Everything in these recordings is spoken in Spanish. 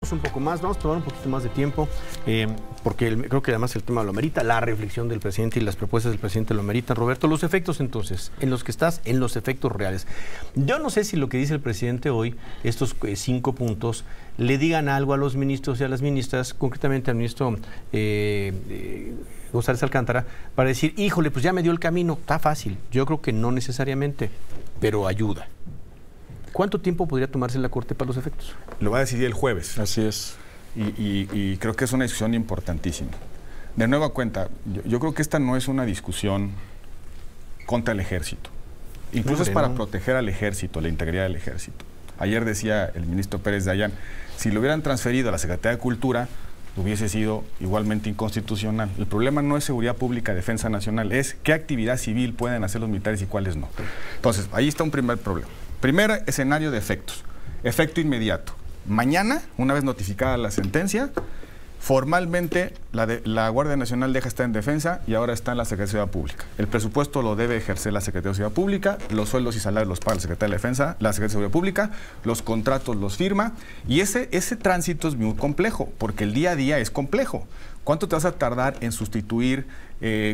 tardamos un poco más, vamos a tomar un poquito más de tiempo, porque creo que además el tema lo amerita, la reflexión del presidente y las propuestas del presidente lo ameritan. Roberto, los efectos entonces, en los que estás, en los efectos reales. Yo no sé si lo que dice el presidente hoy, estos 5 puntos, le digan algo a los ministros y a las ministras, concretamente al ministro González Alcántara, para decir, híjole, pues ya me dio el camino. Está fácil. Yo creo que no necesariamente, pero ayuda. ¿Cuánto tiempo podría tomarse la Corte para los efectos? Lo va a decidir el jueves. Así es. Y creo que es una discusión importantísima. De nueva cuenta, yo creo que esta no es una discusión contra el ejército. Incluso es para proteger al ejército, la integridad del ejército. Ayer decía el ministro Pérez Dayán, si lo hubieran transferido a la Secretaría de Cultura, hubiese sido igualmente inconstitucional. El problema no es seguridad pública, defensa nacional, es qué actividad civil pueden hacer los militares y cuáles no. Entonces, ahí está un primer problema. Primer escenario de efectos. Efecto inmediato. Mañana, una vez notificada la sentencia, formalmente la Guardia Nacional deja de estar en defensa y ahora está en la Secretaría de Seguridad Pública. El presupuesto lo debe ejercer la Secretaría de Seguridad Pública, los sueldos y salarios los paga la Secretaría de Defensa, la Secretaría de Seguridad Pública, los contratos los firma y ese tránsito es muy complejo porque el día a día es complejo. ¿Cuánto te vas a tardar en sustituir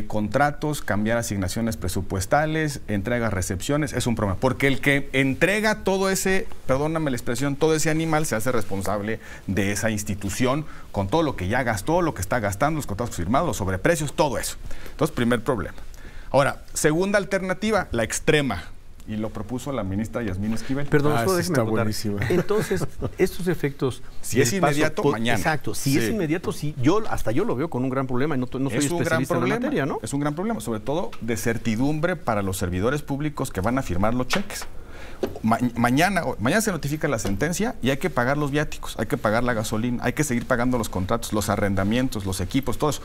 contratos, cambiar asignaciones presupuestales, entregas, recepciones? Es un problema. Porque el que entrega todo ese, perdóname la expresión, todo ese animal se hace responsable de esa institución con todo lo que ya gastó, lo que está gastando, los contratos firmados, los sobreprecios, todo eso. Entonces, primer problema. Ahora, segunda alternativa, la extrema. Y lo propuso la ministra Yasmín Esquivel. Perdón, eso está buenísimo. Entonces, estos efectos... Si es inmediato, mañana. Exacto, si es inmediato, sí. Hasta yo lo veo con un gran problema y no soy especialista en la materia, ¿no? Es un gran problema, sobre todo de certidumbre para los servidores públicos que van a firmar los cheques. Mañana se notifica la sentencia y hay que pagar los viáticos, hay que pagar la gasolina, hay que seguir pagando los contratos, los arrendamientos, los equipos, todo eso.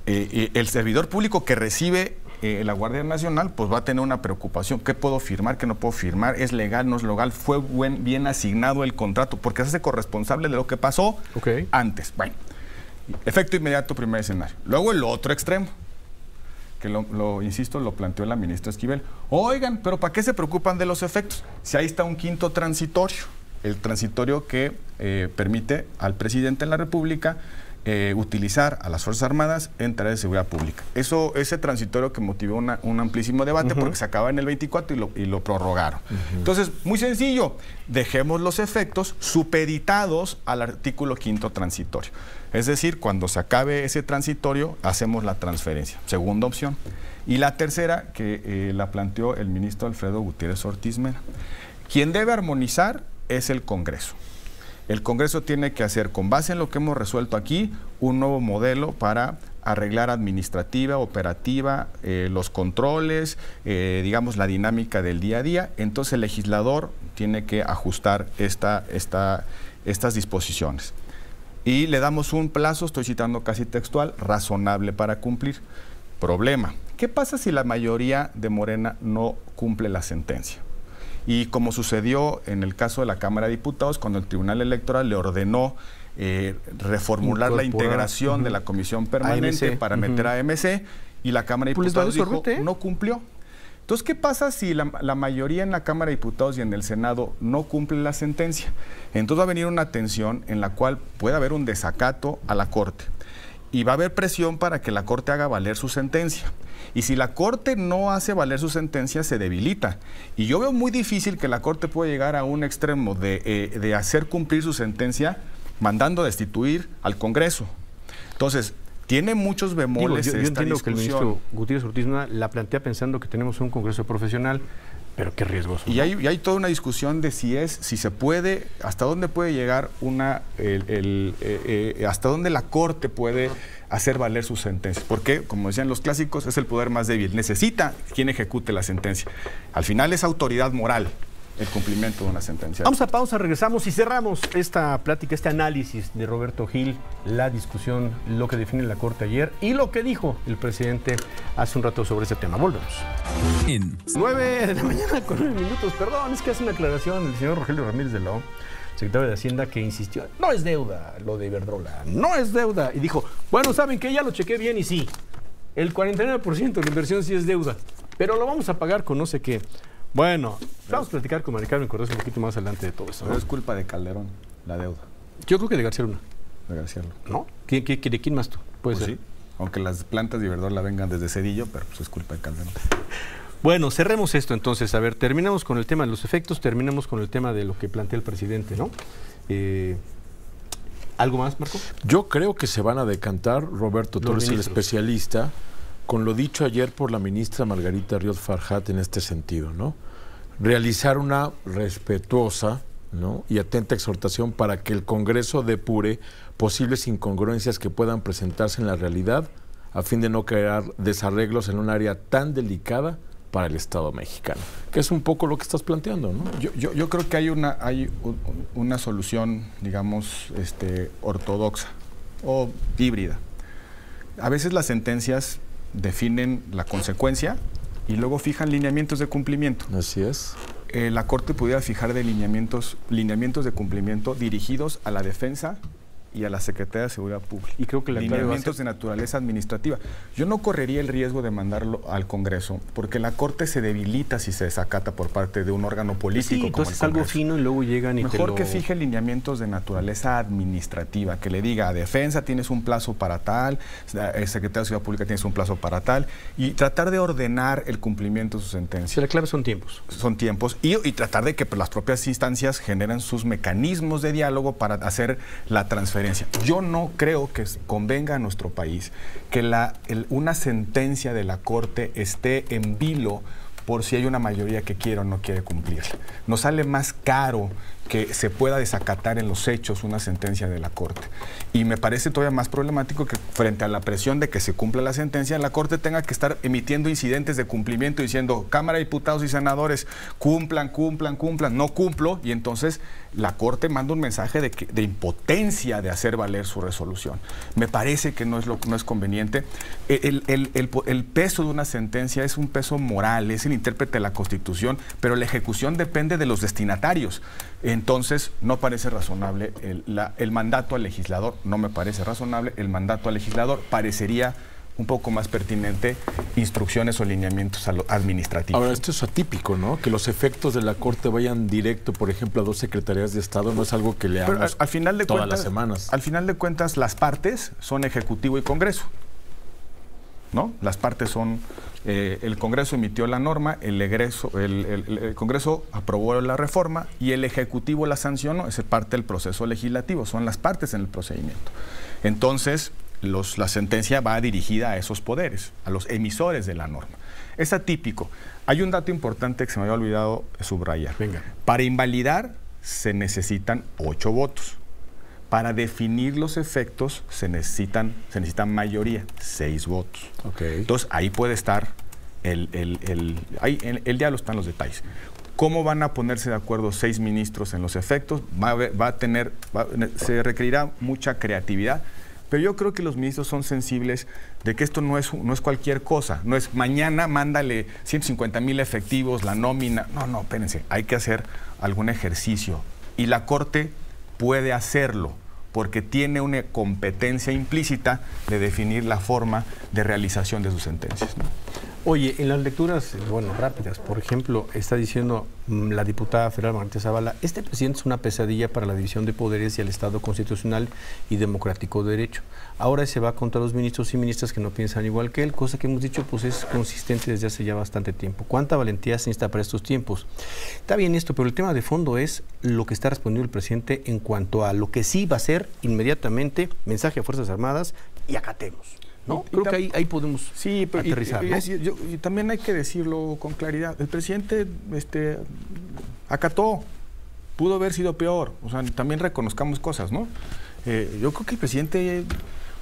El servidor público que recibe la Guardia Nacional pues va a tener una preocupación. ¿Qué puedo firmar? ¿Qué no puedo firmar? ¿Es legal? ¿No es legal? ¿Fue bien asignado el contrato? Porque se hace corresponsable de lo que pasó antes. Bueno, efecto inmediato, primer escenario. Luego el otro extremo, que insisto, lo planteó la ministra Esquivel. Oigan, pero ¿para qué se preocupan de los efectos? Si ahí está un quinto transitorio, el transitorio que permite al presidente de la República utilizar a las Fuerzas Armadas en tareas de seguridad pública. Ese transitorio que motivó un amplísimo debate porque se acaba en el 24 y lo prorrogaron. Entonces, muy sencillo, dejemos los efectos supeditados al artículo quinto transitorio. Es decir, cuando se acabe ese transitorio, hacemos la transferencia. Segunda opción. Y la tercera, que la planteó el ministro Alfredo Gutiérrez Ortiz Mena. Quien debe armonizar es el Congreso. El Congreso tiene que hacer, con base en lo que hemos resuelto aquí, un nuevo modelo para arreglar administrativa, operativa, los controles, digamos, la dinámica del día a día. Entonces el legislador tiene que ajustar estas disposiciones. Y le damos un plazo, estoy citando casi textual, razonable para cumplir. Problema, ¿qué pasa si la mayoría de Morena no cumple la sentencia? Y como sucedió en el caso de la Cámara de Diputados, cuando el Tribunal Electoral le ordenó reformular la integración de la Comisión Permanente para meter a AMC, y la Cámara de Diputados dijo, no cumplió. Entonces, ¿qué pasa si la mayoría en la Cámara de Diputados y en el Senado no cumple la sentencia? Entonces va a venir una tensión en la cual puede haber un desacato a la Corte. Y va a haber presión para que la Corte haga valer su sentencia. Y si la Corte no hace valer su sentencia, se debilita. Y yo veo muy difícil que la Corte pueda llegar a un extremo de hacer cumplir su sentencia mandando a destituir al Congreso. Entonces, tiene muchos bemoles yo esta entiendo discusión. Que el ministro Gutiérrez Ortiz Mena la plantea pensando que tenemos un Congreso profesional, pero qué riesgoso. Y hay toda una discusión de si se puede, hasta dónde puede llegar hasta dónde la Corte puede hacer valer sus sentencias. Porque, como decían los clásicos, es el poder más débil. Necesita quien ejecute la sentencia. Al final es autoridad moral el cumplimiento de una sentencia. Vamos a pausa, regresamos y cerramos esta plática, este análisis de Roberto Gil, la discusión, lo que define la Corte ayer y lo que dijo el presidente hace un rato sobre ese tema. Volvemos. 9 de la mañana con 9 minutos. Perdón, es que hace una aclaración el señor Rogelio Ramírez de la O, secretario de Hacienda, que insistió, no es deuda lo de Iberdrola, no es deuda. Y dijo, bueno, ¿saben qué? Ya lo chequé bien y sí, el 49% de la inversión sí es deuda, pero lo vamos a pagar con no sé qué. Bueno, vamos a platicar con Mari Carmen Cortés un poquito más adelante de todo eso, ¿no? Pero es culpa de Calderón, la deuda. Yo creo que de García Luna. De García Luna. ¿No? ¿De quién más tú? Puede ser. Sí. Aunque las plantas de Iberdrola vengan desde Cedillo, pero pues es culpa de Calderón. Bueno, cerremos esto entonces. A ver, terminamos con el tema de los efectos, terminamos con el tema de lo que plantea el presidente, ¿no? ¿Algo más, Marco? Yo creo que se van a decantar, Roberto, tú eres el especialista, con lo dicho ayer por la ministra Margarita Ríos Farjat en este sentido, ¿no? Realizar una respetuosa, ¿no?, y atenta exhortación para que el Congreso depure posibles incongruencias que puedan presentarse en la realidad a fin de no crear desarreglos en un área tan delicada para el Estado mexicano, que es un poco lo que estás planteando, ¿no? Yo creo que hay una solución, digamos, ortodoxa o híbrida. A veces las sentencias definen la consecuencia y luego fijan lineamientos de cumplimiento. Así es. La Corte pudiera fijar lineamientos de cumplimiento dirigidos a la defensa y a la Secretaría de Seguridad Pública. Y creo que lineamientos de naturaleza administrativa. Yo no correría el riesgo de mandarlo al Congreso, porque la Corte se debilita si se desacata por parte de un órgano político. Sí, entonces es algo fino y luego llegan y mejor que fije lineamientos de naturaleza administrativa, que le diga a Defensa tienes un plazo para tal, Secretaría de Seguridad Pública tienes un plazo para tal, y tratar de ordenar el cumplimiento de su sentencia. Sí, la clave son tiempos. Son tiempos, y tratar de que las propias instancias generen sus mecanismos de diálogo para hacer la transferencia. Yo no creo que convenga a nuestro país que una sentencia de la Corte esté en vilo por si hay una mayoría que quiere o no quiere cumplirla. Nos sale más caro que se pueda desacatar en los hechos una sentencia de la Corte. Y me parece todavía más problemático que frente a la presión de que se cumpla la sentencia, la Corte tenga que estar emitiendo incidentes de cumplimiento diciendo, Cámara de Diputados y Senadores, cumplan, no cumplo, y entonces la Corte manda un mensaje de impotencia de hacer valer su resolución. Me parece que no es conveniente. El peso de una sentencia es un peso moral, es el intérprete de la Constitución, pero la ejecución depende de los destinatarios. Entonces, no parece razonable el mandato al legislador, no me parece razonable. El mandato al legislador parecería un poco más pertinente instrucciones o lineamientos administrativos. Ahora, esto es atípico, ¿no? Que los efectos de la Corte vayan directo, por ejemplo, a 2 secretarías de Estado, no es algo que leamos todas las semanas. Al final de cuentas, las partes son Ejecutivo y Congreso, ¿no? Las partes son... el Congreso emitió la norma, el Congreso aprobó la reforma y el Ejecutivo la sancionó. Es parte del proceso legislativo, son las partes en el procedimiento. Entonces, la sentencia va dirigida a esos poderes, a los emisores de la norma. Es atípico. Hay un dato importante que se me había olvidado subrayar. Venga. Para invalidar se necesitan 8 votos. Para definir los efectos se necesita mayoría, 6 votos. Okay. Entonces ahí puede estar el diálogo, están los detalles. ¿Cómo van a ponerse de acuerdo 6 ministros en los efectos? Se requerirá mucha creatividad, pero yo creo que los ministros son sensibles de que esto no es cualquier cosa. No es mañana mándale 150,000 efectivos, la nómina. No, espérense, hay que hacer algún ejercicio. Y la Corte puede hacerlo, porque tiene una competencia implícita de definir la forma de realización de sus sentencias, ¿no? Oye, en las lecturas, rápidas, por ejemplo, está diciendo la diputada federal Marta Zavala, este presidente es una pesadilla para la división de poderes y el Estado constitucional y democrático de derecho. Ahora se va contra los ministros y ministras que no piensan igual que él, cosa que hemos dicho pues es consistente desde hace ya bastante tiempo. ¿Cuánta valentía se necesita para estos tiempos? Está bien esto, pero el tema de fondo es lo que está respondiendo el presidente en cuanto a lo que sí va a ser inmediatamente mensaje a Fuerzas Armadas y acatemos. ¿No? Creo que ahí podemos aterrizar, ¿no? Y también hay que decirlo con claridad. El presidente acató, pudo haber sido peor. O sea, también reconozcamos cosas, ¿no? Yo creo que el presidente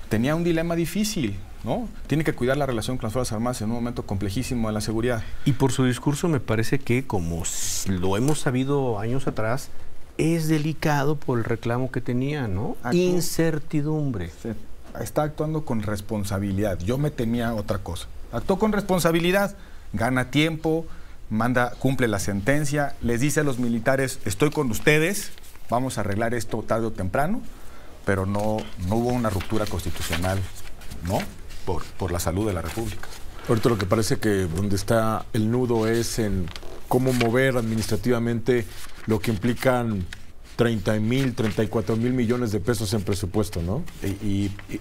tenía un dilema difícil, ¿no? Tiene que cuidar la relación con las Fuerzas Armadas en un momento complejísimo de la seguridad. Y por su discurso me parece que, como lo hemos sabido años atrás, es delicado por el reclamo que tenía, ¿no? Incertidumbre. Sí. Está actuando con responsabilidad. Yo me temía otra cosa. Actuó con responsabilidad, gana tiempo, cumple la sentencia, les dice a los militares, estoy con ustedes, vamos a arreglar esto tarde o temprano, pero no hubo una ruptura constitucional, ¿no? Por la salud de la República. Ahorita lo que parece que donde está el nudo es en cómo mover administrativamente lo que implican 30,000, 34,000 millones de pesos en presupuesto, ¿no?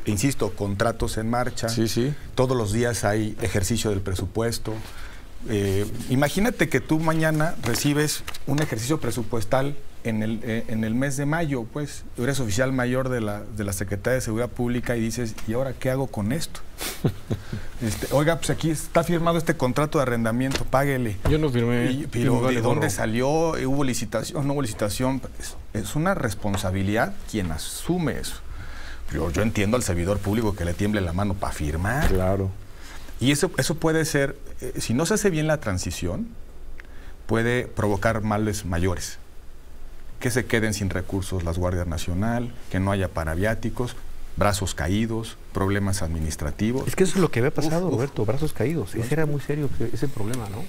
Insisto, contratos en marcha. Sí, sí. Todos los días hay ejercicio del presupuesto. Imagínate que tú mañana recibes un ejercicio presupuestal en el mes de mayo, pues eres oficial mayor de la Secretaría de Seguridad Pública y dices, ¿y ahora qué hago con esto? Oiga, pues aquí está firmado este contrato de arrendamiento, páguele. Yo no firmé. Pero ¿de dónde salió? ¿Hubo licitación? ¿No hubo licitación? Es una responsabilidad quien asume eso. Yo entiendo al servidor público que le tiemble la mano para firmar. Claro. Y eso puede ser, si no se hace bien la transición, puede provocar males mayores. Que se queden sin recursos las Guardias Nacional, que no haya paraviáticos, brazos caídos, problemas administrativos. Es que eso es lo que había pasado, Roberto, brazos caídos. Ese era muy serio ese problema, ¿no?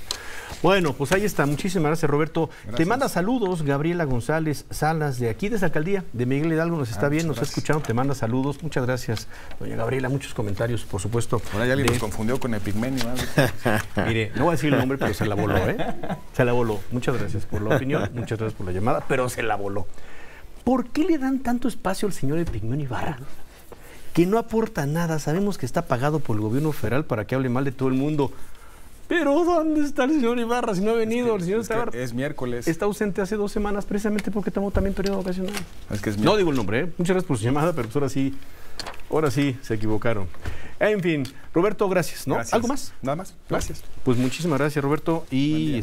Bueno, pues ahí está. Muchísimas gracias, Roberto. Gracias. Te manda saludos Gabriela González Salas, de aquí de esa alcaldía, de Miguel Hidalgo, nos está viendo, nos ha escuchado, te manda saludos. Muchas gracias, doña Gabriela. Muchos comentarios, por supuesto. Ahora ya alguien nos confundió con Epigmenio. Mire, no voy a decir el nombre, pero se la voló, ¿eh? Se la voló. Muchas gracias por la opinión, muchas gracias por la llamada, pero se la voló. ¿Por qué le dan tanto espacio al señor Epigmenio Ibarra? Que no aporta nada. Sabemos que está pagado por el gobierno federal para que hable mal de todo el mundo. Pero ¿dónde está el señor Ibarra? Si no ha venido, el señor Ibarra es miércoles. Está ausente hace 2 semanas precisamente porque tomó también periodo vacacional. Es no digo el nombre, ¿eh? Muchas gracias por su llamada, pero pues ahora sí se equivocaron. En fin, Roberto, gracias, ¿no? Gracias. ¿Algo más? Nada más. Gracias. Pues muchísimas gracias, Roberto. Y